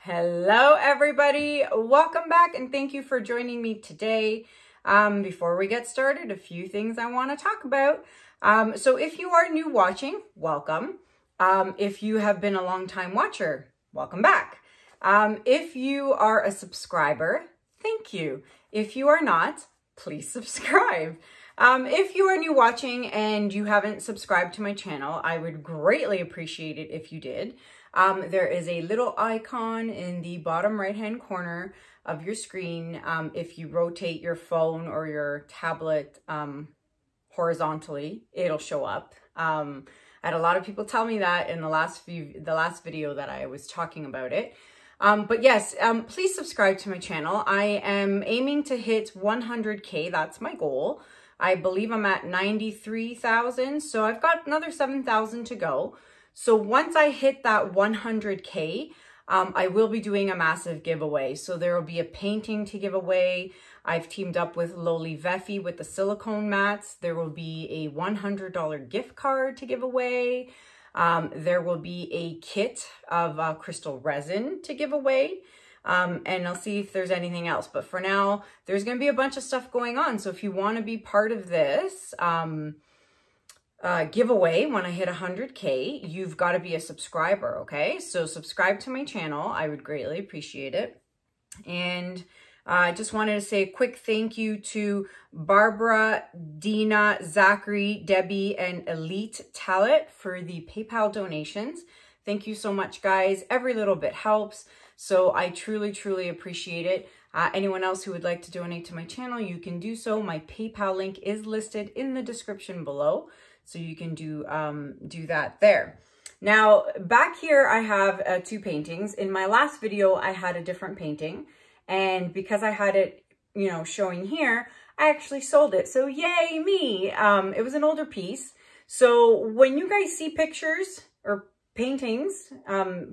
Hello everybody, welcome back and thank you for joining me today. Before we get started, a few things I want to talk about. So if you are new watching, welcome. If you have been a long time watcher, welcome back. If you are a subscriber, thank you. If you are not, please subscribe. If you are new watching and you haven't subscribed to my channel, I would greatly appreciate it if you did. There is a little icon in the bottom right hand corner of your screen. If you rotate your phone or your tablet horizontally, it'll show up. I had a lot of people tell me that in the last video that I was talking about it. But yes, please subscribe to my channel. I am aiming to hit 100K. That's my goal. I believe I'm at 93,000. So I've got another 7,000 to go. So once I hit that 100K, I will be doing a massive giveaway. So there will be a painting to give away. I've teamed up with Loli Veffy with the silicone mats. There will be a $100 gift card to give away. There will be a kit of crystal resin to give away. And I'll see if there's anything else. But for now, there's going to be a bunch of stuff going on. So if you want to be part of this giveaway when I hit 100K, you've got to be a subscriber, okay? So subscribe to my channel. I would greatly appreciate it. And I just wanted to say a quick thank you to Barbara, Dina, Zachary, Debbie, and Elite Talent for the PayPal donations. Thank you so much, guys. Every little bit helps. So I truly, truly appreciate it. Anyone else who would like to donate to my channel, you can do so. My PayPal link is listed in the description below. So you can do that there. Now, back here, I have two paintings. In my last video, I had a different painting. And because I had it, you know, showing here, I actually sold it. So yay, me. It was an older piece. So when you guys see pictures or paintings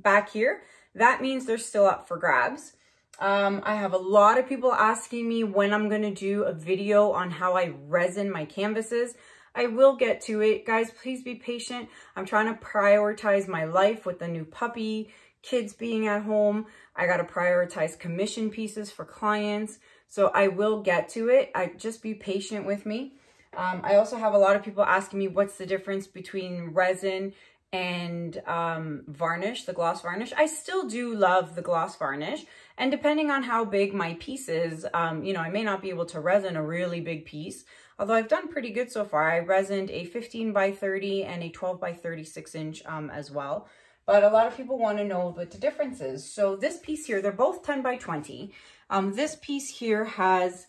back here, that means they're still up for grabs. I have a lot of people asking me when I'm going to do a video on how I resin my canvases. I will get to it. Guys, please be patient. I'm trying to prioritize my life with the new puppy, kids being at home. I got to prioritize commission pieces for clients. So I will get to it. Just be patient with me. I also have a lot of people asking me what's the difference between resin and varnish, the gloss varnish. I still do love the gloss varnish. And depending on how big my piece is, you know, I may not be able to resin a really big piece. Although I've done pretty good so far. I resined a 15 by 30 and a 12 by 36 inch as well. But a lot of people want to know what the difference is. So this piece here, they're both 10 by 20. This piece here has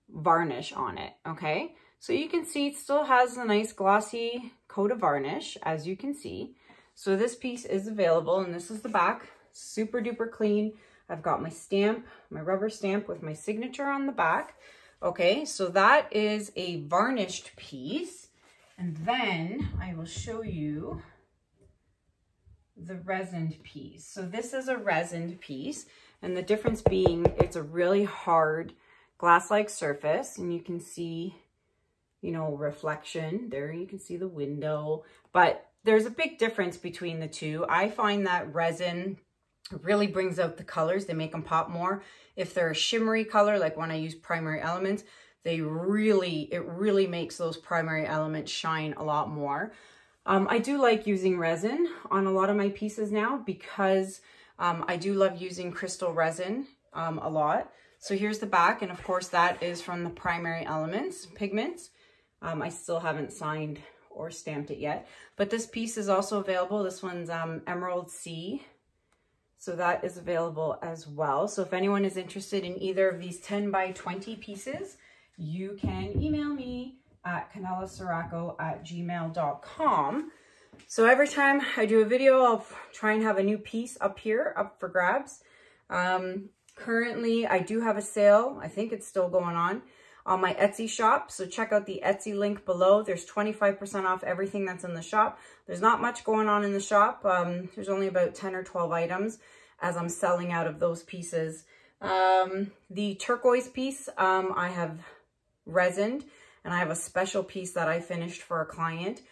varnish on it, okay? So you can see it still has a nice glossy coat of varnish, as you can see. So this piece is available, and this is the back. Super duper clean. I've got my stamp, my rubber stamp with my signature on the back. Okay, so that is a varnished piece. And then I will show you the resined piece. So this is a resined piece, and the difference being it's a really hard glass-like surface, and you can see, you know, reflection there. You can see the window, but there's a big difference between the two. I find that resin really brings out the colors. They make them pop more. If they're a shimmery color, like when I use primary elements, it really makes those primary elements shine a lot more. I do like using resin on a lot of my pieces now because I do love using crystal resin a lot. So here's the back, and of course that is from the primary elements, pigments. I still haven't signed or stamped it yet, but this piece is also available. This one's Emerald Sea. So that is available as well. So if anyone is interested in either of these 10 by 20 pieces, you can email me at kanellaciraco@gmail.com. So every time I do a video, I'll try and have a new piece up here, up for grabs. Currently, I do have a sale. I think it's still going on my Etsy shop. So check out the Etsy link below. There's 25% off everything that's in the shop. There's not much going on in the shop. There's only about 10 or 12 items as I'm selling out of those pieces. The turquoise piece, I have resined, and I have a special piece that I finished for a client.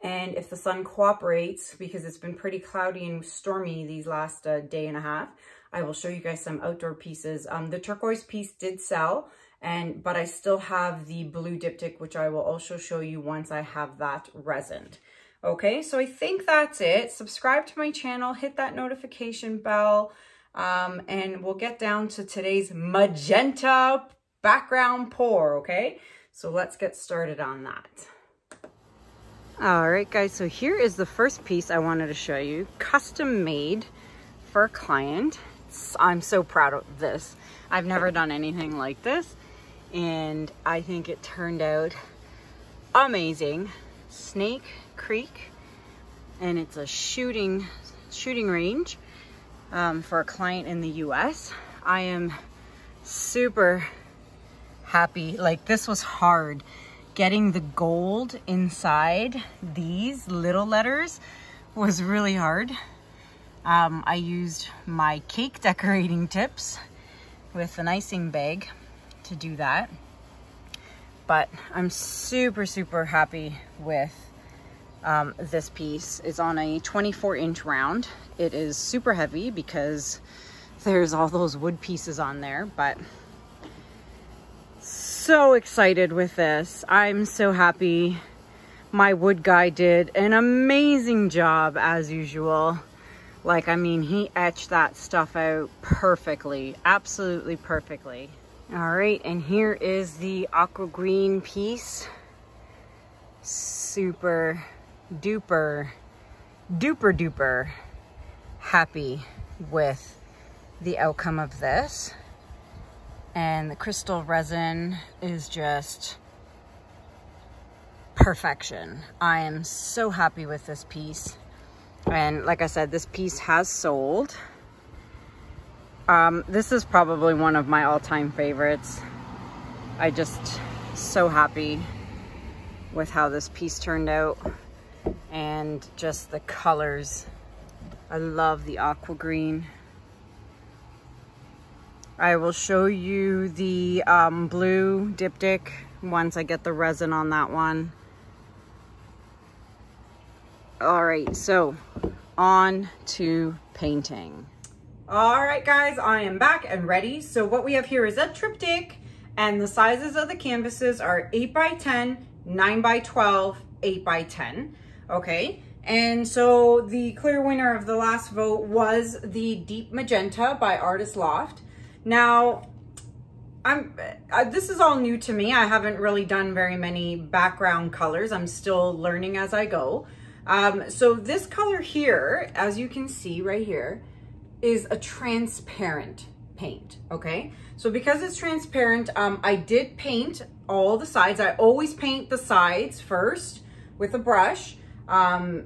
And if the sun cooperates, because it's been pretty cloudy and stormy these last day and a half, I will show you guys some outdoor pieces. The turquoise piece did sell, but I still have the blue diptych, which I will also show you once I have that resined. Okay, so I think that's it. Subscribe to my channel, hit that notification bell, and we'll get down to today's magenta background pour, okay? So let's get started on that. All right, guys, so here is the first piece I wanted to show you, custom made for a client. I'm so proud of this. I've never done anything like this, and I think it turned out amazing. Snake Creek, and it's a shooting range for a client in the US. I am super happy. Like, this was hard. Getting the gold inside these little letters was really hard. I used my cake decorating tips with an icing bag to do that. But I'm super, super happy with this piece. It's on a 24-inch round. It is super heavy because there's all those wood pieces on there, but so excited with this. I'm so happy. My wood guy did an amazing job as usual. Like, I mean, he etched that stuff out perfectly, absolutely perfectly. All right, and here is the aqua green piece. Super duper happy with the outcome of this. And the crystal resin is just perfection. I am so happy with this piece. And like I said, this piece has sold. This is probably one of my all-time favorites. I just so happy with how this piece turned out and just the colors. I love the aqua green. I will show you the blue diptych once I get the resin on that one. All right, so on to painting. All right, guys, I am back and ready. So what we have here is a triptych, and the sizes of the canvases are 8x10, 9x12, 8x10, okay? And so the clear winner of the last vote was the Deep Magenta by Artist Loft. Now, this is all new to me. I haven't really done very many background colors. I'm still learning as I go. So this color here, as you can see right here, is a transparent paint, okay? So because it's transparent, I did paint all the sides. I always paint the sides first with a brush. I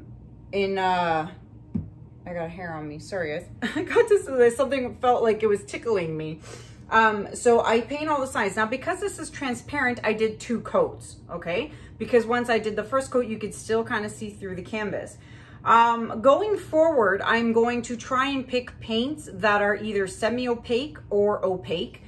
got a hair on me, sorry guys. I got this, something felt like it was tickling me. So I paint all the sides. Now, because this is transparent, I did 2 coats, okay? Because once I did the first coat, you could still kind of see through the canvas. Going forward, I'm going to try and pick paints that are either semi-opaque or opaque,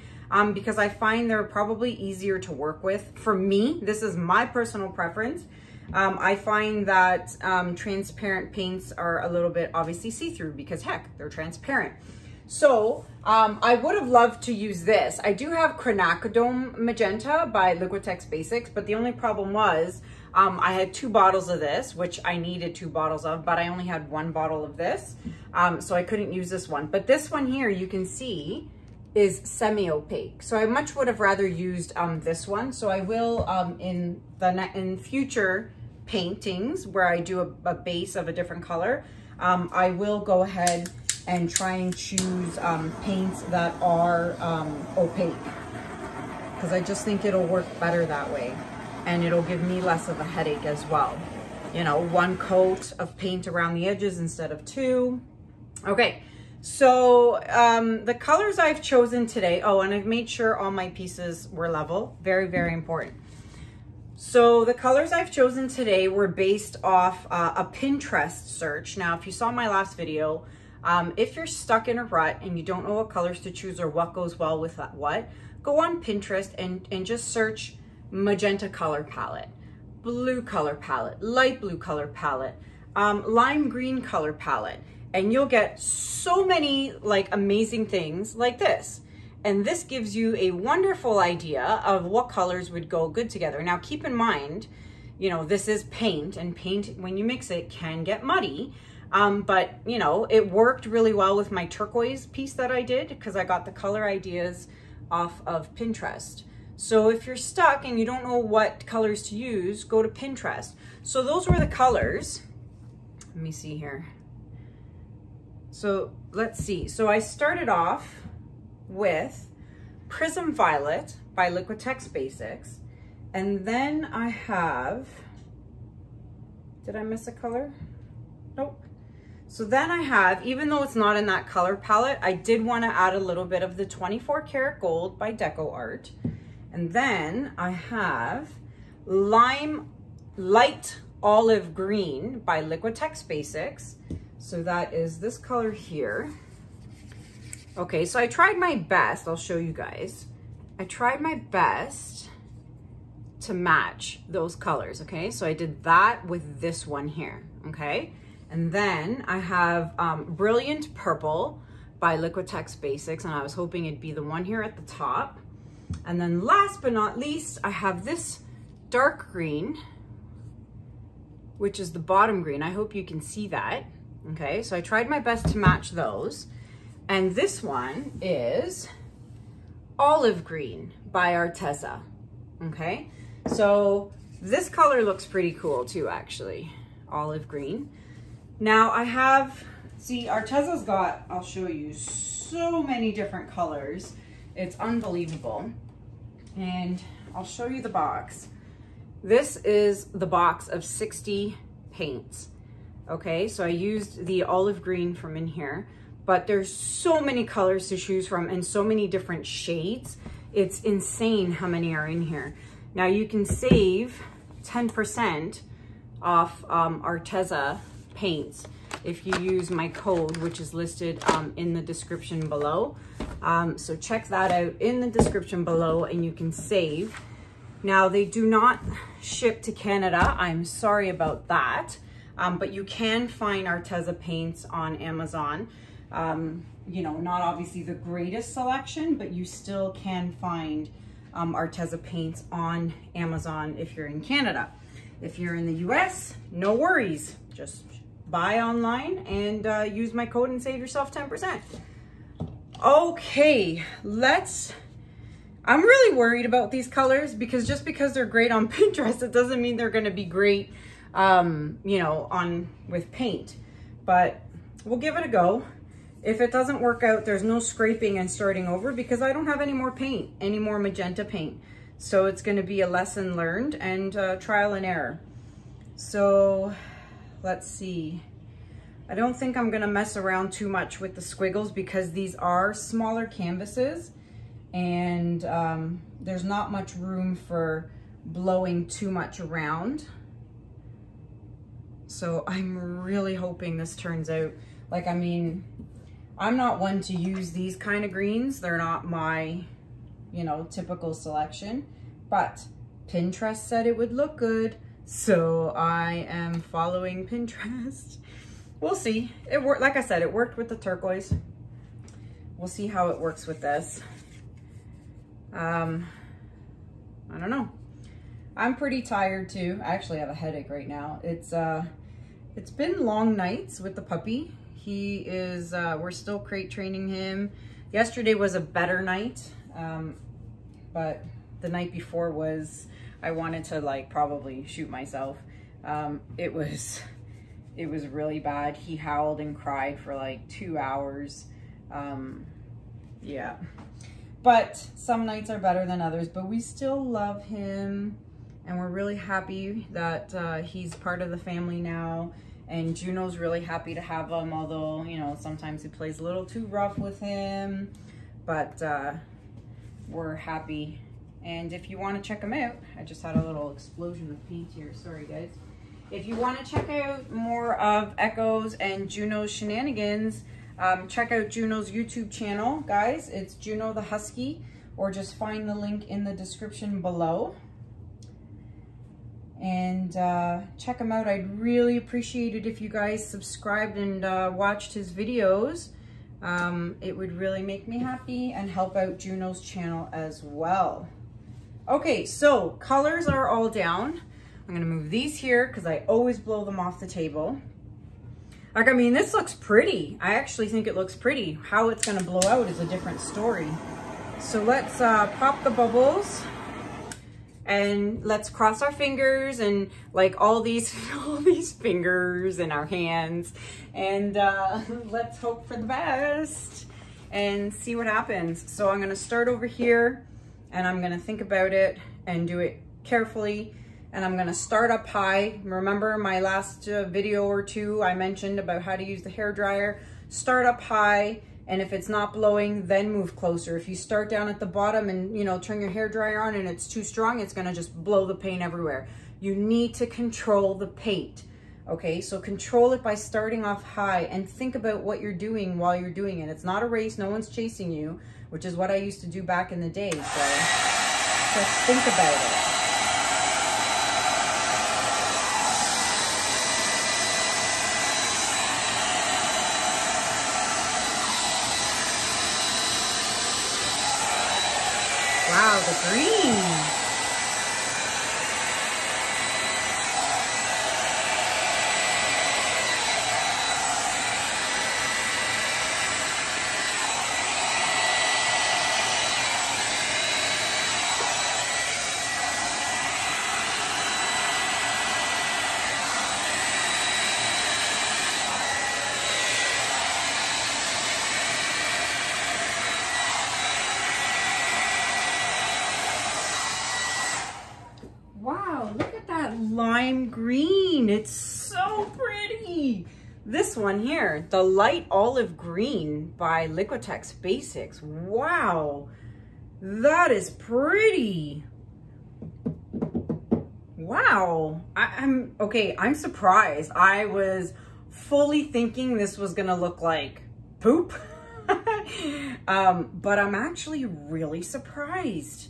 because I find they're probably easier to work with. For me, this is my personal preference. I find that transparent paints are a little bit obviously see-through because heck, they're transparent. So I would have loved to use this. I do have Crinacodome Magenta by Liquitex Basics, but the only problem was I had 2 bottles of this, which I needed 2 bottles of, but I only had 1 bottle of this. So I couldn't use this one. But this one here, you can see, is semi-opaque. So I much would have rather used this one. So I will, in future paintings where I do a base of a different color, I will go ahead and try and choose paints that are opaque, because I just think it'll work better that way, and it'll give me less of a headache as well. You know, 1 coat of paint around the edges instead of 2. Okay, so the colors I've chosen today, oh, and I've made sure all my pieces were level, very, very important. So the colors I've chosen today were based off a Pintrest search. Now, if you saw my last video, if you're stuck in a rut and you don't know what colors to choose or what goes well with what, go on Pinterest and just search magenta color palette. blue color palette, light blue color palette, lime green color palette, and you'll get so many like amazing things like this. And this gives you a wonderful idea of what colors would go good together. Now keep in mind, you know, this is paint, and paint, when you mix it, can get muddy. But you know, it worked really well with my turquoise piece that I did because I got the color ideas off of Pinterest. So if you're stuck and you don't know what colors to use, go to Pinterest. So those were the colors. Let me see here. So let's see. So I started off with Prism Violet by Liquitex Basics. And then I have, did I miss a color? Nope. So then I have, even though it's not in that color palette, I did want to add a little bit of the 24 karat gold by DecoArt. And then I have Lime Light Olive Green by Liquitex Basics. So that is this color here. Okay, so I tried my best. I'll show you guys. I tried my best to match those colors, okay? So I did that with this one here, okay? And then I have Brilliant Purple by Liquitex Basics, and I was hoping it'd be the one here at the top. And then last but not least, I have this dark green, which is the bottom green. I hope you can see that, okay? So I tried my best to match those. And this one is Olive Green by Arteza, okay? So this color looks pretty cool too, actually, olive green. Now I have, see, Arteza's got, I'll show you, so many different colors. It's unbelievable. And I'll show you the box. This is the box of 60 paints. Okay, so I used the olive green from in here, but there's so many colors to choose from and so many different shades. It's insane how many are in here. Now you can save 10% off Arteza paints if you use my code, which is listed in the description below. So check that out in the description below and you can save. Now they do not ship to Canada. I'm sorry about that. But you can find Arteza paints on Amazon. You know, not obviously the greatest selection, but you still can find Arteza paints on Amazon if you're in Canada. If you're in the US, no worries. Just buy online and use my code and save yourself 10%. Okay, I'm really worried about these colors because just because they're great on Pinterest, it doesn't mean they're gonna be great, you know, with paint. But we'll give it a go. If it doesn't work out, there's no scraping and starting over because I don't have any more paint, any more magenta paint. So it's gonna be a lesson learned and trial and error. So let's see. I don't think I'm gonna mess around too much with the squiggles because these are smaller canvases and there's not much room for blowing too much around. So I'm really hoping this turns out. Like, I mean, I'm not one to use these kind of greens. They're not my, you know, typical selection, but Pinterest said it would look good. So I am following Pinterest. We'll see. It worked. Like I said, it worked with the turquoise. We'll see how it works with this. I don't know. I'm pretty tired too. I actually have a headache right now. It's been long nights with the puppy. He is, we're still crate training him. Yesterday was a better night, but the night before was, I wanted to like probably shoot myself. It was really bad. He howled and cried for like 2 hours. Yeah, but some nights are better than others, but we still love him and we're really happy that he's part of the family now. And Juno's really happy to have him, although, you know, sometimes he plays a little too rough with him, but we're happy. And if you want to check him out, I just had a little explosion of paint here. Sorry, guys. If you want to check out more of Echo's and Juno's shenanigans, check out Juno's YouTube channel, guys. It's Juno the Husky, or just find the link in the description below. and check him out. I'd really appreciate it if you guys subscribed and watched his videos. It would really make me happy and help out Juno's channel as well. Okay, so colors are all down. I'm gonna move these here because I always blow them off the table. Like, I mean, this looks pretty. I actually think it looks pretty. How it's gonna blow out is a different story. So let's pop the bubbles and let's cross our fingers and like all these fingers in our hands, and let's hope for the best and see what happens. So I'm gonna start over here and I'm gonna think about it and do it carefully. And I'm gonna start up high. Remember my last video or two, I mentioned about how to use the hairdryer. Start up high, and if it's not blowing, then move closer. If you start down at the bottom and, you know, turn your hairdryer on and it's too strong, it's gonna just blow the paint everywhere. You need to control the paint, okay? So control it by starting off high and think about what you're doing while you're doing it. It's not a race, no one's chasing you, which is what I used to do back in the day. So just think about it. Wow, the green. Wow, look at that lime green. It's so pretty. This one here, the light olive green by Liquitex Basics. Wow, that is pretty. Wow, I'm surprised. I was fully thinking this was gonna look like poop, but I'm actually really surprised.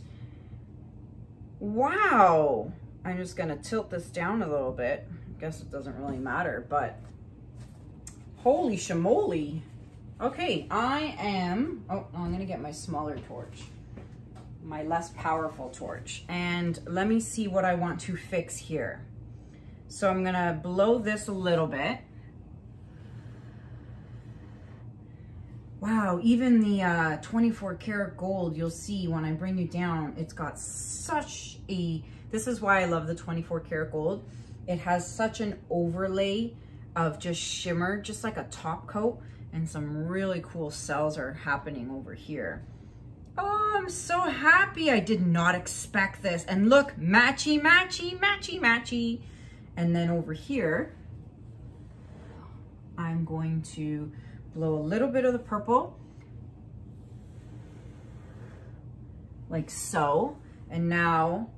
Wow, I'm just gonna tilt this down a little bit. I guess it doesn't really matter, but holy shamoly. Okay, I'm gonna get my smaller torch, my less powerful torch, and let me see what I want to fix here. So I'm gonna blow this a little bit. Wow, even the 24 karat gold, you'll see when I bring you down, it's got such a, this is why I love the 24 karat gold. It has such an overlay of just shimmer, just like a top coat, and some really cool cells are happening over here. Oh, I'm so happy. I did not expect this. And look, matchy, matchy, matchy, matchy. And then over here, I'm going to blow a little bit of the purple, like so. And now,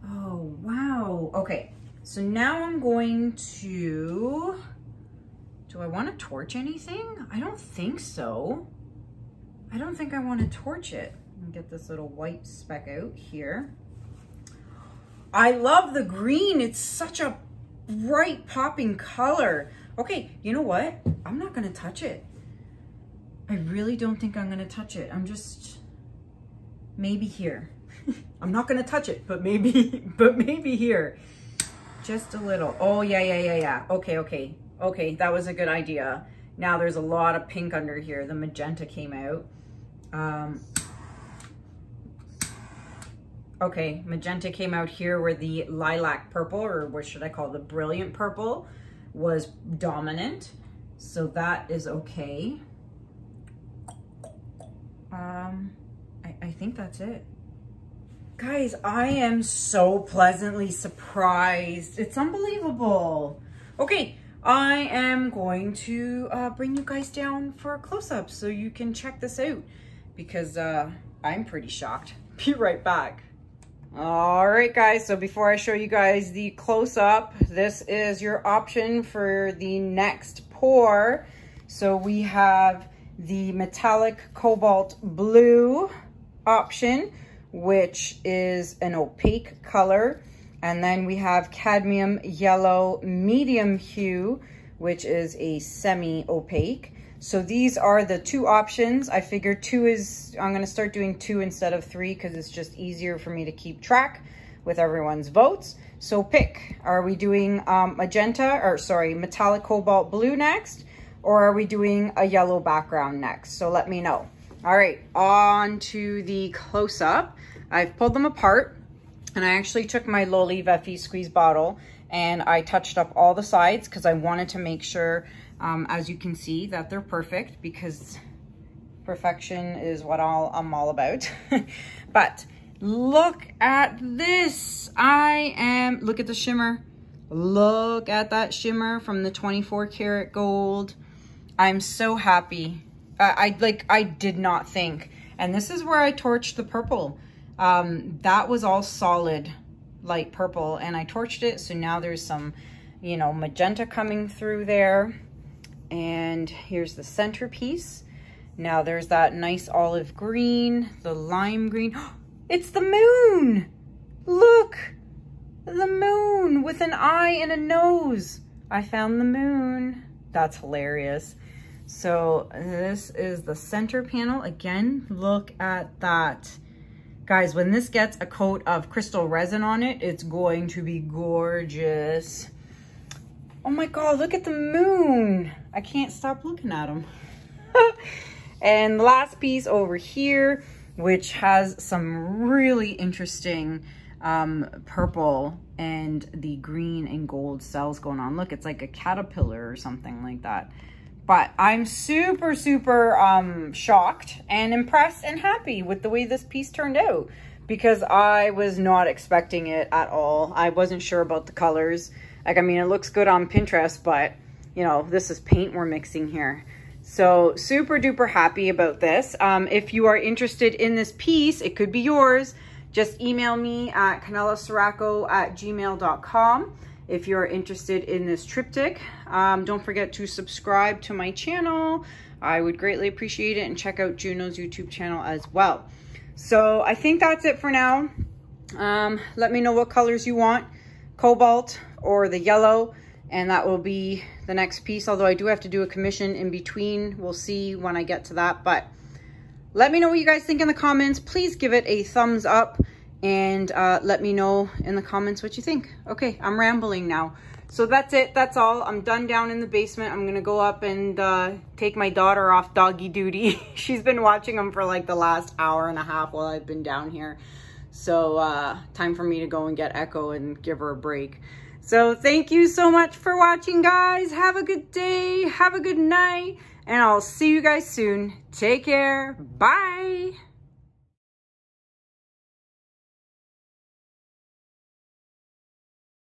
oh, wow. Okay, so now I'm going to, do I want to torch anything? I don't think so. I don't think I want to torch it. I'll get this little white speck out here. I love the green. It's such a bright popping color. Okay, you know what? I'm not gonna touch it. I really don't think I'm gonna touch it. I'm just, maybe here. I'm not gonna touch it, but maybe here. Just a little. Oh, yeah. Okay, that was a good idea. Now there's a lot of pink under here. The magenta came out. Okay, magenta came out here where the lilac purple, or what should I call the brilliant purple, was dominant. So that is okay. I think that's it. Guys, I am so pleasantly surprised. It's unbelievable. Okay, I am going to bring you guys down for a close-up so you can check this out, because I'm pretty shocked. Be right back. All right, guys, so before I show you guys the close-up, this is your option for the next pour. So we have the metallic cobalt blue option, which is an opaque color, And then we have cadmium yellow medium hue, which is a semi-opaque. So these are the two options. I figured I'm gonna start doing 2 instead of 3 because it's just easier for me to keep track with everyone's votes. So pick, are we doing metallic cobalt blue next, or are we doing a yellow background next? So let me know. All right, on to the close-up. I've pulled them apart, and I actually took my L'Olive FE squeeze bottle and I touched up all the sides because I wanted to make sure, as you can see, that they're perfect, because perfection is what I'm all about. But look at this. Look at the shimmer. Look at that shimmer from the 24 karat gold. I'm so happy. I did not think. And this is where I torched the purple. That was all solid light purple, and I torched it. So now there's some, you know, magenta coming through there. And here's the centerpiece. Now there's that nice olive green, the lime green. It's the moon. Look, the moon with an eye and a nose. I found the moon. That's hilarious. So this is the center panel. Again, look at that. Guys, when this gets a coat of crystal resin on it, it's going to be gorgeous. Oh my God, look at the moon. I can't stop looking at them. And the last piece over here, which has some really interesting purple and the green and gold cells going on. Look, it's like a caterpillar or something like that. But I'm super, super shocked and impressed and happy with the way this piece turned out, because I was not expecting it at all. I wasn't sure about the colors. Like, I mean, it looks good on Pinterest, but you know, this is paint we're mixing here. So super duper happy about this. If you are interested in this piece, it could be yours. Just email me at kanellaciraco@gmail.com. If you're interested in this triptych, don't forget to subscribe to my channel. I would greatly appreciate it, and check out Juno's YouTube channel as well. So I think that's it for now. Let me know what colors you want, cobalt or the yellow, and that will be the next piece. Although I do have to do a commission in between. We'll see when I get to that, but let me know what you guys think in the comments. Please give it a thumbs up. And let me know in the comments what you think. Okay, I'm rambling now. So that's it. That's all. I'm done down in the basement. I'm going to go up and take my daughter off doggy duty. She's been watching them for like the last hour and a half while I've been down here. So time for me to go and get Echo and give her a break. So thank you so much for watching, guys. Have a good day. Have a good night. And I'll see you guys soon. Take care. Bye.